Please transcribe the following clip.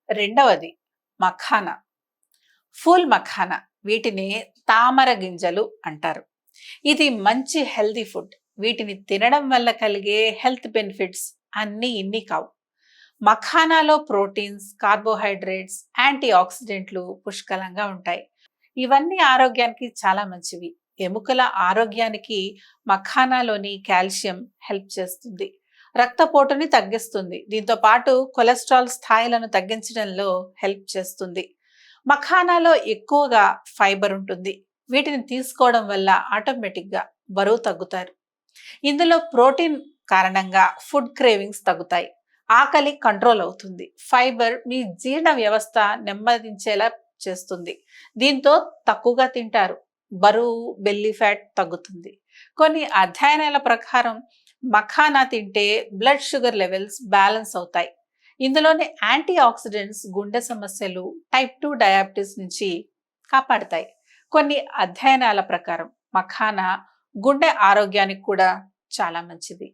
రెండవది మఖానా, ఫూల్ మఖానా. వీటిని తామర గింజలు అంటారు. ఇది మంచి హెల్తీ ఫుడ్. వీటిని తినడం వల్ల కలిగే హెల్త్ బెనిఫిట్స్ అన్నీ ఇన్ని కావు. మఖానాలో ప్రోటీన్స్, కార్బోహైడ్రేట్స్, యాంటీ ఆక్సిడెంట్లు పుష్కలంగా ఉంటాయి. ఇవన్నీ ఆరోగ్యానికి చాలా మంచివి. ఎముకల ఆరోగ్యానికి మఖానాలోని కాల్షియం హెల్ప్ చేస్తుంది. రక్తపోటుని తగ్గిస్తుంది. దీంతో పాటు కొలెస్ట్రాల్ స్థాయిలను తగ్గించడంలో హెల్ప్ చేస్తుంది. మఖానాలో ఎక్కువగా ఫైబర్ ఉంటుంది. వీటిని తీసుకోవడం వల్ల ఆటోమేటిక్గా బరువు తగ్గుతారు. ఇందులో ప్రోటీన్ కారణంగా ఫుడ్ క్రేవింగ్స్ తగ్గుతాయి. ఆకలి కంట్రోల్ అవుతుంది. ఫైబర్ మీ జీర్ణ వ్యవస్థ నెమ్మదించేలా చేస్తుంది. దీంతో తక్కువగా తింటారు. బరువు, బెల్లీ ఫ్యాట్ తగ్గుతుంది. కొన్ని అధ్యయనాల ప్రకారం మఖానా తింటే బ్లడ్ షుగర్ లెవెల్స్ బ్యాలెన్స్ అవుతాయి. ఇందులోని యాంటీ ఆక్సిడెంట్స్ గుండె సమస్యలు, టైప్ 2 డయాబెటీస్ నుంచి కాపాడతాయి. కొన్ని అధ్యయనాల ప్రకారం మఖానా గుండె ఆరోగ్యానికి కూడా చాలా మంచిది.